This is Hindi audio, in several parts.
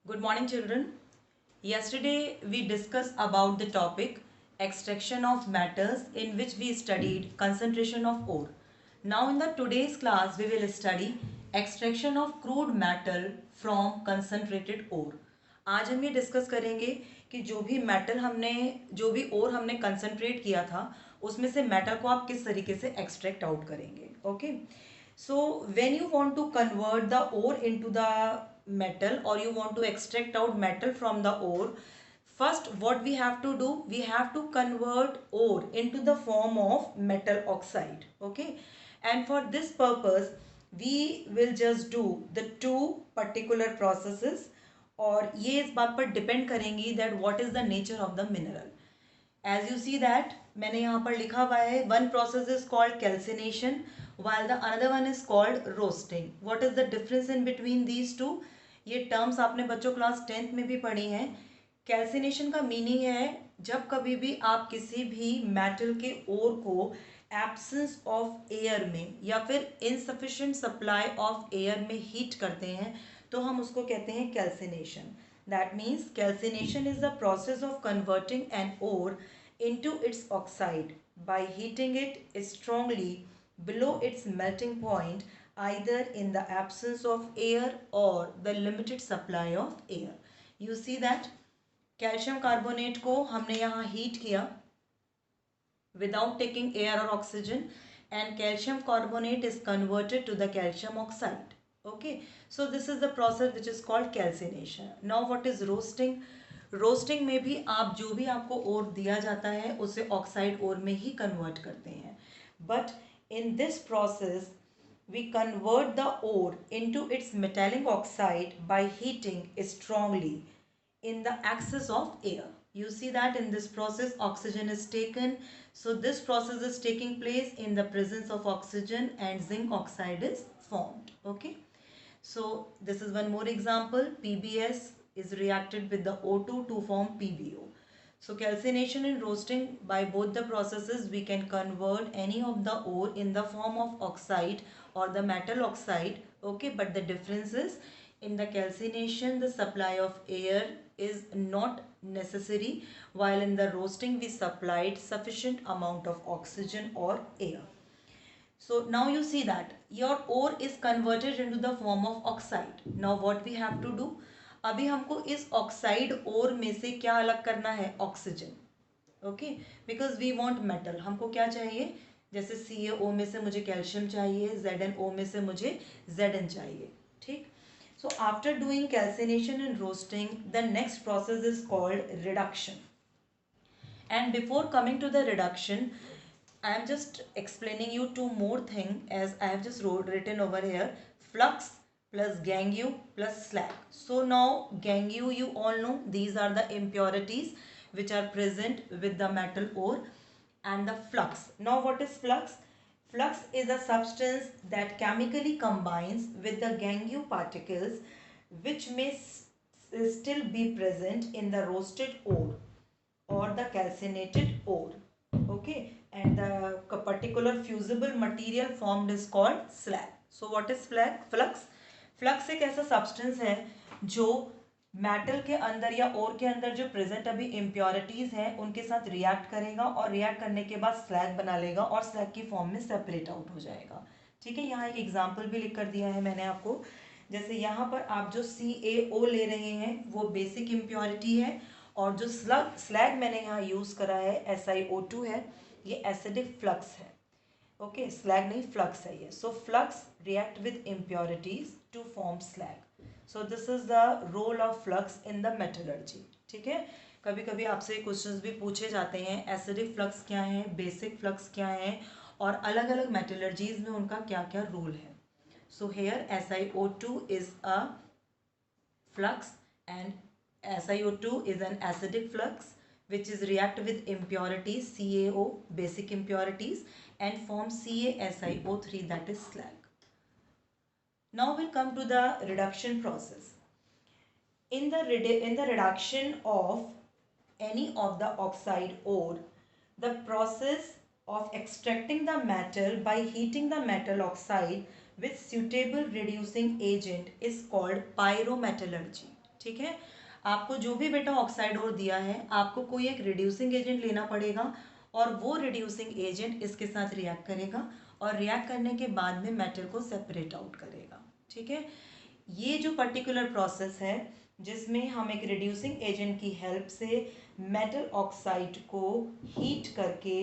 Good morning, children. Yesterday we discussed about the topic extraction of metals, in which we studied concentration of ore. Now in the today's class we will study extraction of crude metal from concentrated ore. आज हम ये डिस्कस करेंगे कि जो भी ओर हमने कंसंट्रेट किया था उसमें से मेटल को आप किस तरीके से एक्सट्रैक्ट आउट करेंगे. Okay. So when you want to convert the ore into the metal, or you want to extract out metal from the ore, first what we have to do, we have to convert ore into the form of metal oxide. Okay. And for this purpose we will just do the two particular processes, और ये इस बात पर डिपेंड करेंगी that what is the nature of the mineral. As you see that मैंने यहाँ पर लिखा हुआ है, one process is called calcination while the another one is called roasting. What is the difference in between these two? ये टर्म्स आपने बच्चों क्लास 10th में भी पढ़ी हैं. कैल्सिनेशन का मीनिंग है जब कभी भी आप किसी भी मेटल के ओर को एब्सेंस ऑफ एयर में या फिर इनसफिशिएंट सप्लाई ऑफ एयर में हीट करते हैं तो हम उसको कहते हैं calcination. That means calcination is the process of converting an ore into its oxide by heating it strongly below its melting point, either in the absence of air or the limited supply of air. You see that calcium carbonate को हमने यहाँ हीट किया without taking air or oxygen, and calcium carbonate is converted to the calcium oxide. Okay, so this is the process which is called calcination. Now what is roasting? Roasting में भी आप जो भी आपको ओर दिया जाता है उसे ऑक्साइड ओर में ही कन्वर्ट करते हैं. But in this process we convert the ore into its metallic oxide by heating strongly in the excess of air. You see that in this process oxygen is taken. So this process is taking place in the presence of oxygen and zinc oxide is formed. Okay. So this is one more example. PBS is reacted with the O2 to form PbO. So calcination and roasting, by both the processes we can convert any of the ore in the form of oxide or the metal oxide. Okay, but the difference is in the calcination the supply of air is not necessary, while in the roasting we supplied sufficient amount of oxygen or air. So now you see that your ore is converted into the form of oxide. Now what we have to do, अभी हमको इस ऑक्साइड ओर में से क्या अलग करना है, oxygen. Okay, because we want metal. हमको क्या चाहिए, जैसे CaO में से मुझे कैल्शियम चाहिए, ZnO में से मुझे Zn चाहिए. ठीक. So after doing calcination and roasting, the next process is called reduction. And before coming to the reduction, I am just explaining you two more things, as I have just written over here, flux plus gangue plus slag. So now gangue, you all know, these are the impurities which are present with the metal ore, and the flux. Now what is flux? Flux is a substance that chemically combines with the gangue particles which may still be present in the roasted ore or the calcinated ore. Okay, and the particular fusible material formed is called slag. So what is flux? Flux एक ऐसा सब्सटेंस है जो मेटल के अंदर या ओर के अंदर जो प्रेजेंट अभी इम्प्योरिटीज हैं उनके साथ रिएक्ट करेगा, और रिएक्ट करने के बाद स्लैग बना लेगा और स्लैग की फॉर्म में सेपरेट आउट हो जाएगा. ठीक है, यहाँ एक एग्जांपल भी लिख कर दिया है मैंने आपको. जैसे यहाँ पर आप जो CaO ले रहे हैं वो बेसिक इम्प्योरिटी है, और जो स्लैग मैंने यहाँ यूज़ करा है SiO2 है, ये एसिडिक फ्लक्स है. ओके, स्लैग नहीं फ्लक्स है ये. So flux react with impurities to form slag. So this is the role of flux in the metallurgy. ठीक है, कभी कभी आपसे क्वेश्चंस भी पूछे जाते हैं, एसिडिक फ्लक्स क्या है, बेसिक फ्लक्स क्या है, और अलग अलग मेटलर्जीज में उनका क्या क्या रोल है. So here SiO2 is a flux, and SiO2 is an acidic flux which is react with impurities CaO, basic impurities, and form CaSiO3, that is slag. Now we'll come to the reduction process. In the reduction of any of the oxide ore, the process of extracting the metal by heating the metal oxide with suitable reducing agent is called pyrometallurgy. ठीक है। आपको जो भी बेटा ऑक्साइड और दिया है, आपको कोई एक रिड्यूसिंग एजेंट लेना पड़ेगा और वो रिड्यूसिंग एजेंट इसके साथ रिएक्ट करेगा और रिएक्ट करने के बाद में मेटल को सेपरेट आउट करेगा। ठीक है। ये जो पर्टिकुलर प्रोसेस है जिसमें हम एक रिड्यूसिंग एजेंट की हेल्प से मेटल ऑक्साइड को हीट करके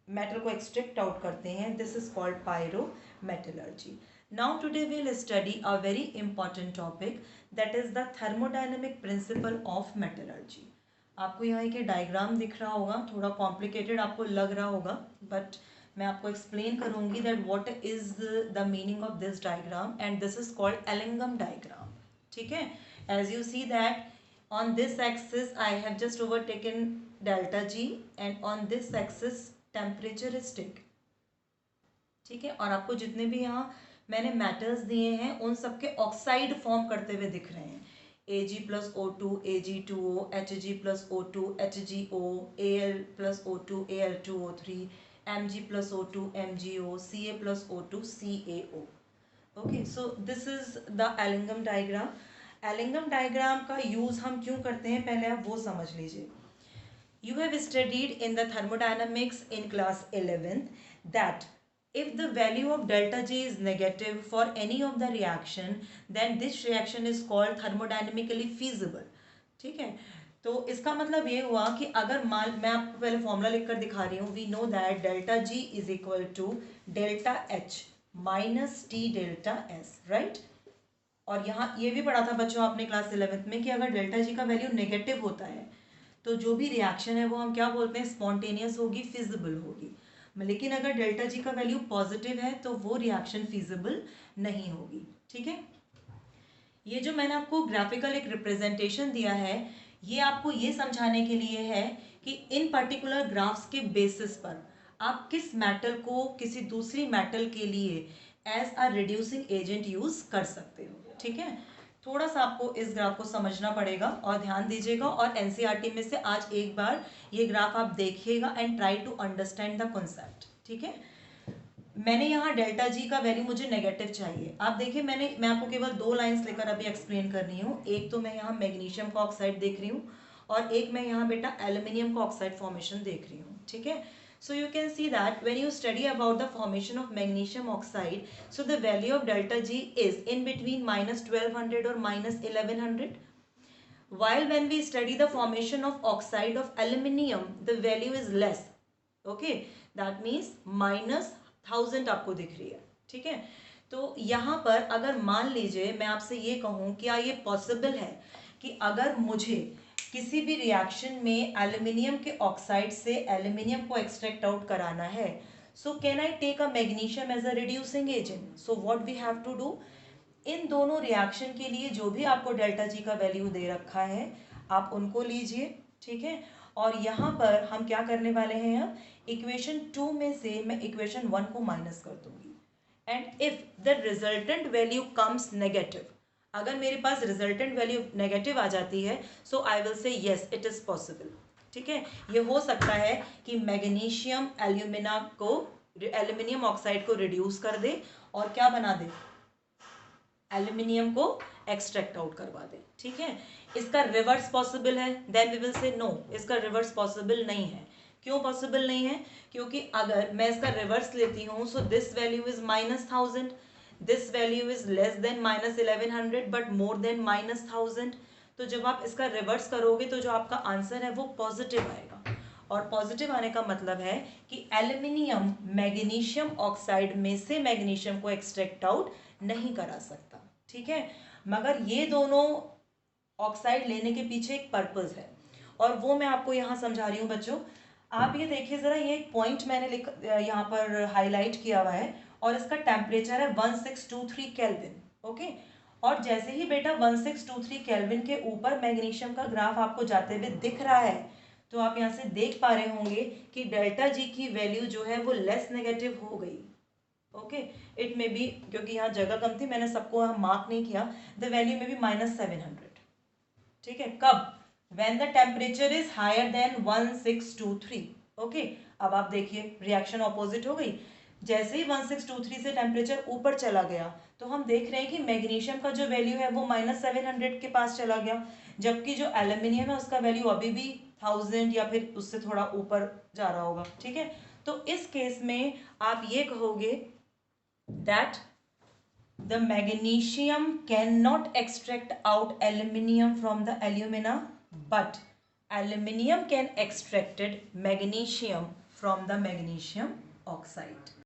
मेटल को एक्सट्रैक्ट आउट करते हैं, this is called pyrometallurgy. Now today we will study a very important topic, that is the thermodynamic principle of metallurgy. आपको यहाँ एक डायग्राम दिख रहा होगा, थोड़ा कॉम्प्लिकेटेड आपको लग रहा होगा, बट मैं आपको एक्सप्लेन करूंगी that what is the meaning of this diagram, and this is called Ellingham diagram. ठीक है। As you see that on this axis I have just overtaken delta G and on this axis temperature is T। ठीक है। और आपको जितने भी यहाँ मैंने मैटर्स दिए हैं उन सबके ऑक्साइड फॉर्म करते हुए दिख रहे हैं। Ag plus O2 Ag2O, Hg plus O2 HgO, Al plus O2 Al2O3, Mg plus O2 MgO, Ca plus O2 CaO। Okay, so this is the Ellingham diagram. Ellingham diagram का यूज हम क्यों करते हैं पहले आप वो समझ लीजिए। You have studied in the thermodynamics in class 11th that if the value of delta G is negative for any of the reaction, then this reaction is called thermodynamically feasible। ठीक है। तो इसका मतलब ये हुआ कि अगर मान, मैं आपको पहले फॉर्मूला लिखकर दिखा रही हूँ, we know that delta G is equal to delta H minus T delta S, right. और यहाँ ये भी पढ़ा था बच्चों आपने क्लास 11th में कि अगर डेल्टा G का वैल्यू नेगेटिव होता है तो जो भी रिएक्शन है वो हम क्या बोलते हैं, स्पॉन्टेनियस होगी, फिजिबल होगी। लेकिन अगर डेल्टा G का वैल्यू पॉजिटिव है तो वो रिएक्शन फिजिबल नहीं होगी। ठीक है। ये जो मैंने आपको ग्राफिकल एक रिप्रेजेंटेशन दिया है, ये आपको ये समझाने के लिए है कि इन पर्टिकुलर ग्राफ्स के बेसिस पर आप किस मेटल को किसी दूसरी मेटल के लिए as a reducing agent use कर सकते हो। ठीक है। थोड़ा सा आपको इस ग्राफ को समझना पड़ेगा और ध्यान दीजिएगा, और एनसीईआरटी में से आज एक बार ये ग्राफ आप देखिएगा and try to understand the concept. ठीक है। मैंने यहाँ डेल्टा जी का वैल्यू मुझे नेगेटिव चाहिए। आप देखिए मैं आपको केवल दो लाइंस लेकर अभी एक्सप्लेन कर रही हूँ। एक तो मैं यहाँ मैग्नीशियम का ऑक्साइड देख रही हूँ और एक मैं यहाँ बेटा एल्यूमिनियम का ऑक्साइड फॉर्मेशन देख रही हूँ। ठीक है। So you can see that when you study about the formation of magnesium oxide, so the value of delta G is in between minus 1200 or minus 1100. While when we study the formation of oxide of aluminium, the value is less. Okay, that means minus 1000 आपको दिख रही है। ठीक है। तो यहाँ पर अगर मान लीजिए मैं आपसे ये कहूँ क्या ये पॉसिबल है कि अगर मुझे किसी भी रिएक्शन में एल्यूमिनियम के ऑक्साइड से एल्यूमिनियम को एक्सट्रैक्ट आउट कराना है, so can I take a magnesium as a reducing agent. So what we have to do, इन दोनों रिएक्शन के लिए जो भी आपको डेल्टा जी का वैल्यू दे रखा है आप उनको लीजिए। ठीक है। और यहाँ पर हम क्या करने वाले हैं, अब इक्वेशन 2 में से मैं इक्वेशन 1 को माइनस कर दूंगी, and if the resultant value comes negative, अगर मेरे पास रिजल्टेंट वैल्यू नेगेटिव आ जाती है, so I will say yes it is possible. ठीक है। ये हो सकता है कि मैग्नीशियम एल्यूमिनियम ऑक्साइड को रिड्यूस कर दे और क्या बना दे, एल्यूमिनियम को एक्सट्रैक्ट आउट करवा दे। ठीक है। इसका रिवर्स पॉसिबल है, then we will say no, इसका रिवर्स पॉसिबल नहीं है। क्यों पॉसिबल नहीं है, क्योंकि अगर मैं इसका रिवर्स लेती हूँ, so this value is minus 1000, this value is less than minus 1100 but more than minus 1000। तो जब आप इसका रिवर्स करोगे तो जो आपका आंसर है वो पॉजिटिव आएगा, और पॉजिटिव आने का मतलब है कि एल्यूमिनियम मैग्नीशियम ऑक्साइड में से मैग्नीशियम को एक्सट्रैक्ट आउट नहीं करा सकता। ठीक है। मगर ये दोनों ऑक्साइड लेने के पीछे एक पर्पस है और वो मैं आपको यहाँ समझा रही हूँ बच्चों। आप ये देखिए जरा, ये एक पॉइंट मैंने यहाँ पर हाईलाइट किया हुआ है और इसका टेम्परेचर है 1623 केल्विन। ओके। और जैसे ही बेटा 1623 केल्विन के ऊपर मैग्नीशियम का ग्राफ आपको जाते हुए दिख रहा है, तो आप यहाँ से देख पा रहे होंगे कि डेल्टा जी की वैल्यू जो है वो लेस नेगेटिव हो गई। ओके, इट मे बी, क्योंकि यहाँ जगह कम थी मैंने सबको मार्क नहीं किया, द वैल्यू में बी माइनस 700। ठीक है। कब, when the temperature is higher than 1623। Okay. अब आप देखिए रिएक्शन ऑपोजिट हो गई। जैसे ही 1623 से टेम्परेचर ऊपर चला गया तो हम देख रहे हैं कि मैग्नीशियम का जो वैल्यू है वो -700 के पास चला गया, जबकि जो एल्यूमिनियम है उसका वैल्यू अभी भी 1000 या फिर उससे थोड़ा ऊपर जा रहा होगा। ठीक है, तो इस केस में आप ये कहोगे that the magnesium cannot extract out aluminium from the alumina, but aluminium can extracted magnesium from the magnesium oxide.